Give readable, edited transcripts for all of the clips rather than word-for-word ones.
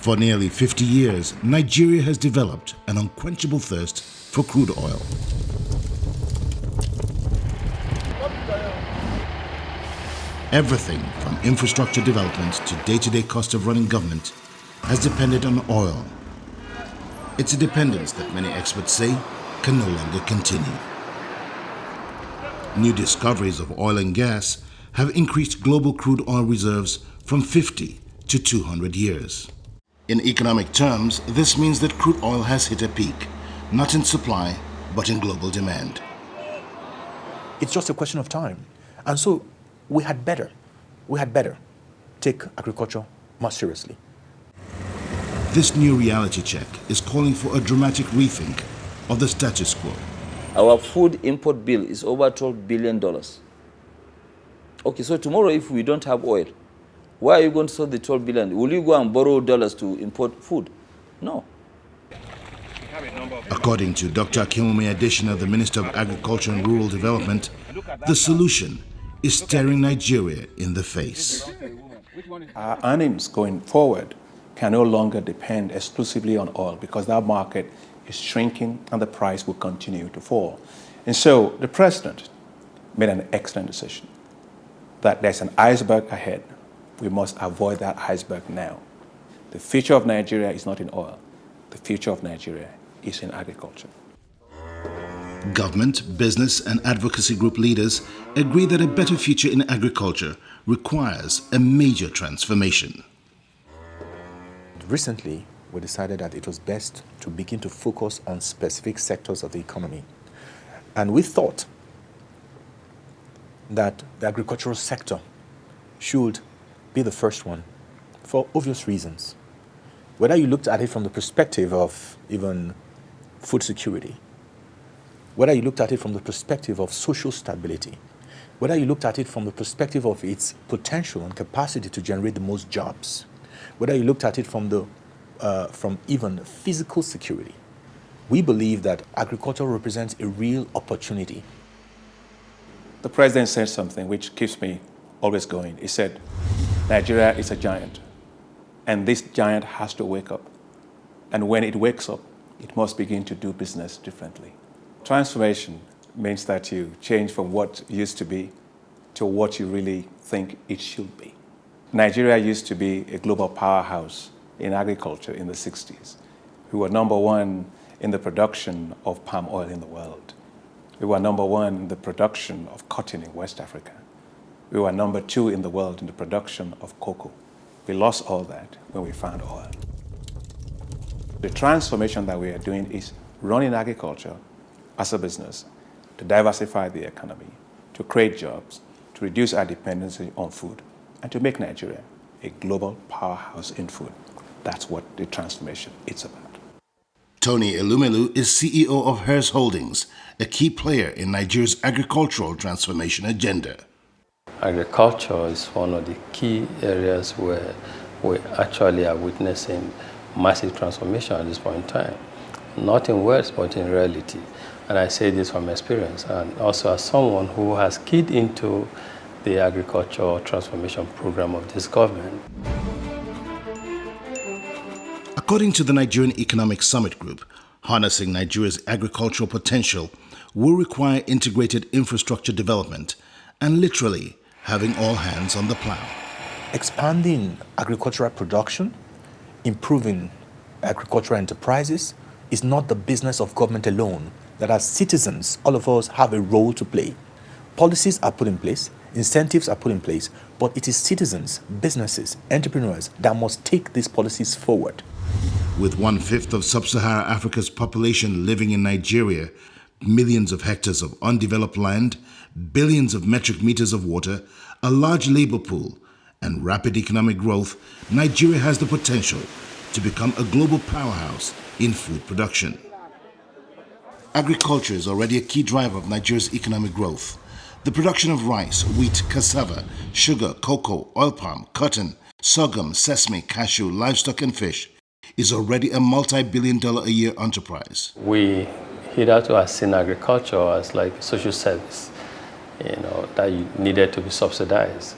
For nearly 50 years, Nigeria has developed an unquenchable thirst for crude oil. Everything from infrastructure development to day-to-day cost of running government has depended on oil. It's a dependence that many experts say can no longer continue. New discoveries of oil and gas have increased global crude oil reserves from 50 to 200 years. In economic terms, this means that crude oil has hit a peak, not in supply, but in global demand. It's just a question of time. And so we had better take agriculture more seriously. This new reality check is calling for a dramatic rethink of the status quo. Our food import bill is over $12 billion. Okay, so tomorrow if we don't have oil, where are you going to sell the 12 billion? Will you go and borrow dollars to import food? No. According to Dr. Akinwumi Adesina, the Minister of Agriculture and Rural Development, the solution is staring Nigeria in the face. Our earnings going forward can no longer depend exclusively on oil because that market is shrinking and the price will continue to fall. And so the president made an excellent decision that there's an iceberg ahead. We must avoid that iceberg now. The future of Nigeria is not in oil. The future of Nigeria is in agriculture. Government, business, and advocacy group leaders agree that a better future in agriculture requires a major transformation. Recently, we decided that it was best to begin to focus on specific sectors of the economy. And we thought that the agricultural sector should be the first one for obvious reasons. Whether you looked at it from the perspective of even food security, whether you looked at it from the perspective of social stability, whether you looked at it from the perspective of its potential and capacity to generate the most jobs, whether you looked at it from even physical security, we believe that agriculture represents a real opportunity. The president said something which keeps me always going. He said, Nigeria is a giant, and this giant has to wake up. And when it wakes up, it must begin to do business differently. Transformation means that you change from what used to be to what you really think it should be. Nigeria used to be a global powerhouse in agriculture in the 60s. We were number one in the production of palm oil in the world. We were number one in the production of cotton in West Africa. We were number two in the world in the production of cocoa. We lost all that when we found oil. The transformation that we are doing is running agriculture as a business to diversify the economy, to create jobs, to reduce our dependency on food, and to make Nigeria a global powerhouse in food. That's what the transformation is about. Tony Elumelu is CEO of Hers Holdings, a key player in Nigeria's agricultural transformation agenda. Agriculture is one of the key areas where we actually are witnessing massive transformation at this point in time. Not in words, but in reality. And I say this from experience, and also as someone who has keyed into the agricultural transformation program of this government. According to the Nigerian Economic Summit Group, harnessing Nigeria's agricultural potential will require integrated infrastructure development and literally having all hands on the plow. Expanding agricultural production, improving agricultural enterprises is not the business of government alone. That as citizens, all of us have a role to play. Policies are put in place, incentives are put in place, but it is citizens, businesses, entrepreneurs that must take these policies forward. With 1/5 of sub-Saharan Africa's population living in Nigeria, millions of hectares of undeveloped land, billions of metric meters of water, a large labor pool, and rapid economic growth, Nigeria has the potential to become a global powerhouse in food production. Agriculture is already a key driver of Nigeria's economic growth. The production of rice, wheat, cassava, sugar, cocoa, oil palm, cotton, sorghum, sesame, cashew, livestock and fish is already a multi-billion-dollar a year enterprise. We hitherto have seen agriculture as like a social service, that you needed to be subsidized,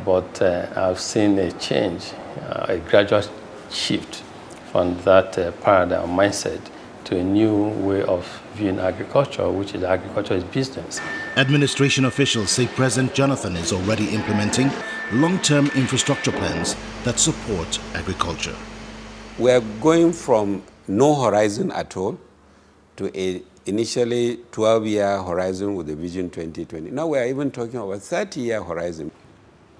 but I've seen a change, a gradual shift from that paradigm mindset to a new way of viewing agriculture, which is agriculture is business. Administration officials say President Jonathan is already implementing long-term infrastructure plans that support agriculture. We are going from no horizon at all to a initially 12-year horizon with the Vision 2020. Now we are even talking about a 30-year horizon.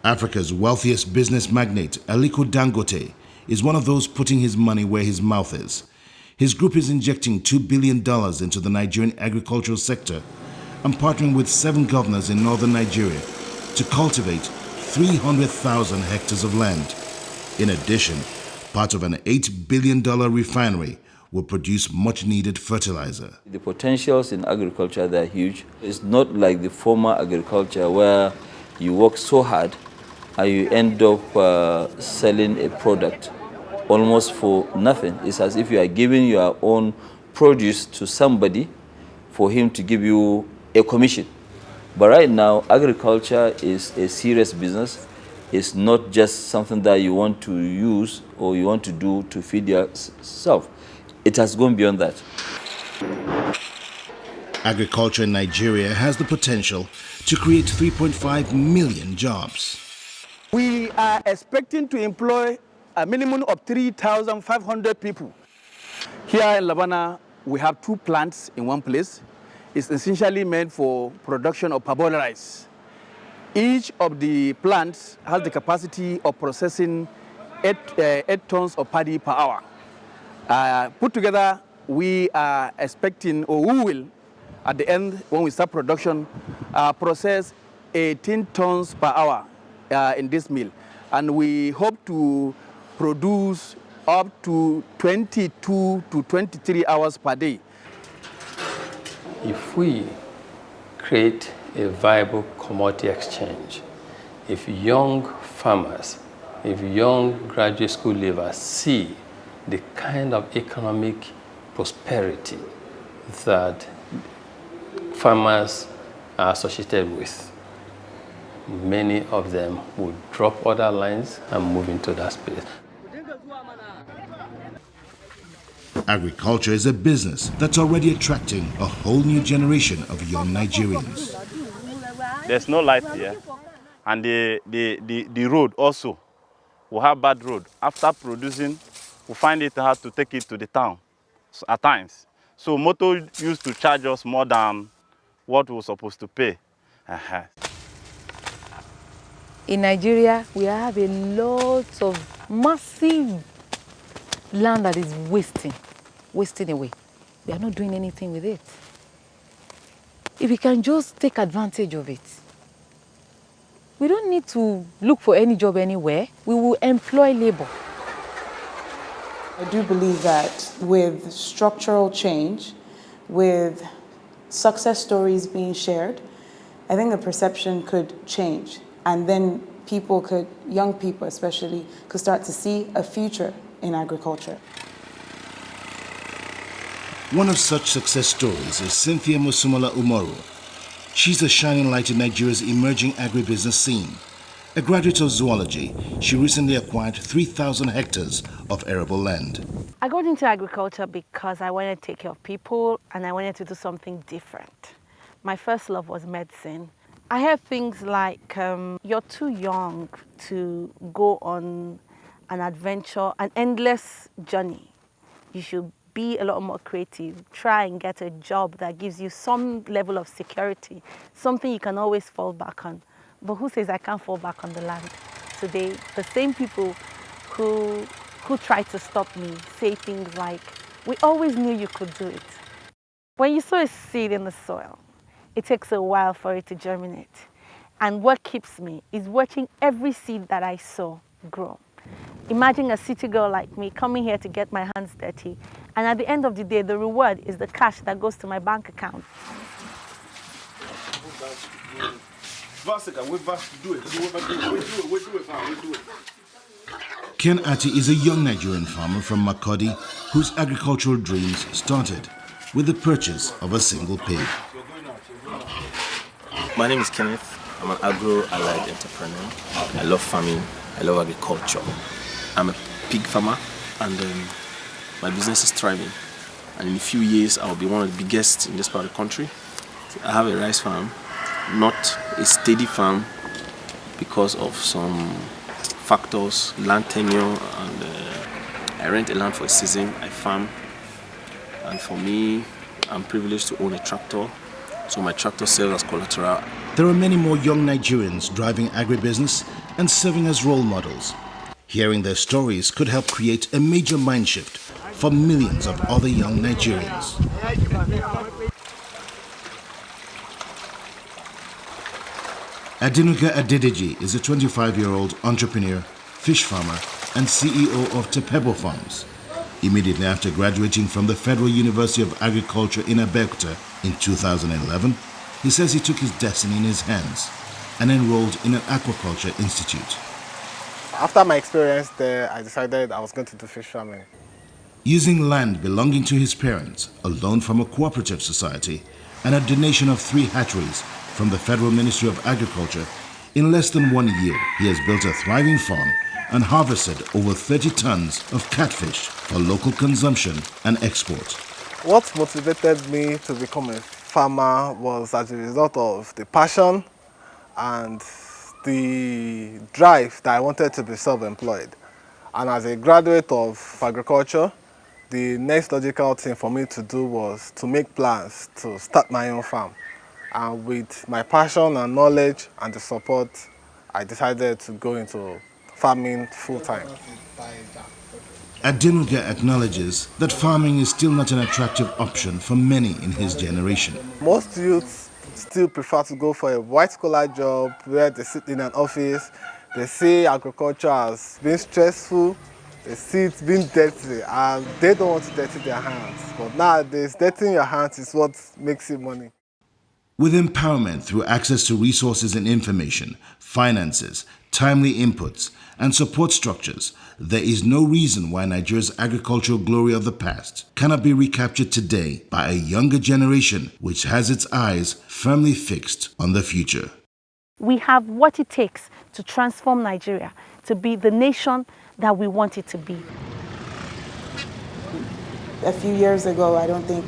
Africa's wealthiest business magnate, Aliko Dangote, is one of those putting his money where his mouth is. His group is injecting $2 billion into the Nigerian agricultural sector and partnering with 7 governors in northern Nigeria to cultivate 300,000 hectares of land. In addition, part of an $8 billion refinery will produce much-needed fertilizer. The potentials in agriculture, they're huge. It's not like the former agriculture where you work so hard and you end up selling a product almost for nothing. It's as if you are giving your own produce to somebody for him to give you a commission. But right now, agriculture is a serious business. It's not just something that you want to use or you want to do to feed yourself. It has gone beyond that. Agriculture in Nigeria has the potential to create 3.5 million jobs. We are expecting to employ a minimum of 3,500 people. Here in Labana, we have 2 plants in one place. It's essentially meant for production of parboiled rice. Each of the plants has the capacity of processing 8 tons of paddy per hour. Put together, we are expecting, or we will, at the end, when we start production, process 18 tons per hour in this mill. And we hope to produce up to 22 to 23 hours per day. If we create a viable commodity exchange, if young farmers, if young graduate school leavers see the kind of economic prosperity that farmers are associated with, many of them will drop other lines and move into that space. Agriculture is a business that's already attracting a whole new generation of young Nigerians. There's no light here, and the road also, we have bad road. After producing, we find it hard to take it to the town at times. So motor used to charge us more than what we were supposed to pay. In Nigeria, we have a lot of massive land that is wasting away. We are not doing anything with it. If we can just take advantage of it, we don't need to look for any job anywhere. We will employ labor. I do believe that with structural change, with success stories being shared, I think the perception could change. And then people could, young people especially, could start to see a future in agriculture. One of such success stories is Cynthia Musumala Umaru. She's a shining light in Nigeria's emerging agribusiness scene. A graduate of zoology, she recently acquired 3,000 hectares of arable land. I got into agriculture because I wanted to take care of people and I wanted to do something different. My first love was medicine. I heard things like, you're too young to go on an adventure, an endless journey. You should be a lot more creative. Try and get a job that gives you some level of security, something you can always fall back on. But who says I can't fall back on the land? Today, the same people who tried to stop me say things like, we always knew you could do it. When you sow a seed in the soil, it takes a while for it to germinate. And what keeps me is watching every seed that I sow grow. Imagine a city girl like me coming here to get my hands dirty, and at the end of the day, the reward is the cash that goes to my bank account. Ken Ati is a young Nigerian farmer from Makurdi whose agricultural dreams started with the purchase of a single pig. My name is Kenneth. I'm an agro-allied entrepreneur. I love farming. I love agriculture. I'm a pig farmer. and my business is thriving. And in a few years, I'll be one of the biggest in this part of the country. I have a rice farm, not a steady farm because of some factors, land tenure, and I rent a land for a season, I farm. And for me, I'm privileged to own a tractor, so my tractor serves as collateral. There are many more young Nigerians driving agribusiness and serving as role models. Hearing their stories could help create a major mind shift for millions of other young Nigerians. Adinuga Adedeji is a 25-year-old entrepreneur, fish farmer, and CEO of Tepebo Farms. Immediately after graduating from the Federal University of Agriculture in Abeokuta in 2011, he says he took his destiny in his hands and enrolled in an aquaculture institute. After my experience there, I decided I was going to do fish farming. Using land belonging to his parents, a loan from a cooperative society, and a donation of 3 hatcheries from the Federal Ministry of Agriculture, in less than 1 year, he has built a thriving farm and harvested over 30 tons of catfish for local consumption and export. What motivated me to become a farmer was as a result of the passion and the drive that I wanted to be self-employed. And as a graduate of agriculture, the next logical thing for me to do was to make plans to start my own farm. And with my passion and knowledge and the support, I decided to go into farming full-time. Adinuga acknowledges that farming is still not an attractive option for many in his generation. Most youths still prefer to go for a white-collar job where they sit in an office. They see agriculture as being stressful, they see it being dirty, and they don't want to dirty their hands. But nowadays, dirtying your hands is what makes you money. With empowerment through access to resources and information, finances, timely inputs, and support structures, there is no reason why Nigeria's agricultural glory of the past cannot be recaptured today by a younger generation which has its eyes firmly fixed on the future. We have what it takes to transform Nigeria to be the nation that we want it to be. A few years ago, I don't think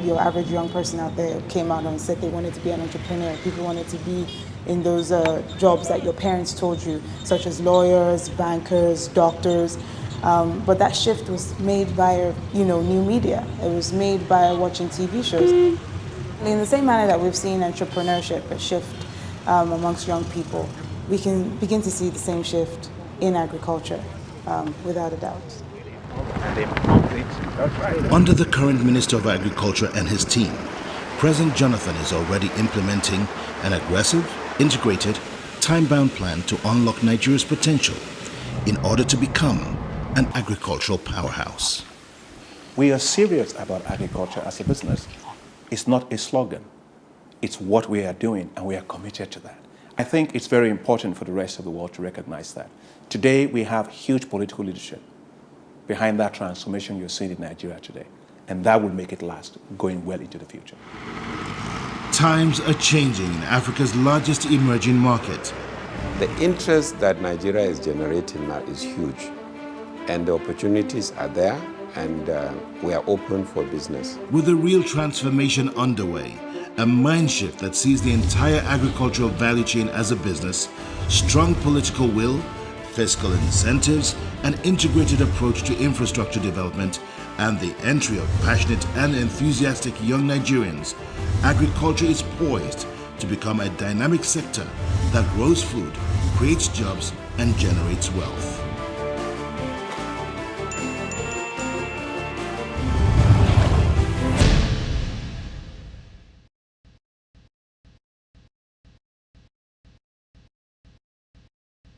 your average young person out there came out and said they wanted to be an entrepreneur. People wanted to be in those jobs that your parents told you, such as lawyers, bankers, doctors. But that shift was made via, new media. It was made by watching TV shows. In the same manner that we've seen entrepreneurship a shift amongst young people, we can begin to see the same shift in agriculture, without a doubt. Under the current Minister of Agriculture and his team, President Jonathan is already implementing an aggressive, integrated, time-bound plan to unlock Nigeria's potential in order to become an agricultural powerhouse. We are serious about agriculture as a business. It's not a slogan. It's what we are doing, and we are committed to that. I think it's very important for the rest of the world to recognize that. Today, we have huge political leadership behind that transformation you're seeing in Nigeria today. And that will make it last, going well into the future. Times are changing in Africa's largest emerging market. The interest that Nigeria is generating now is huge. And the opportunities are there, and we are open for business. With a real transformation underway, a mind shift that sees the entire agricultural value chain as a business, strong political will, fiscal incentives, an integrated approach to infrastructure development, and the entry of passionate and enthusiastic young Nigerians, agriculture is poised to become a dynamic sector that grows food, creates jobs, and generates wealth.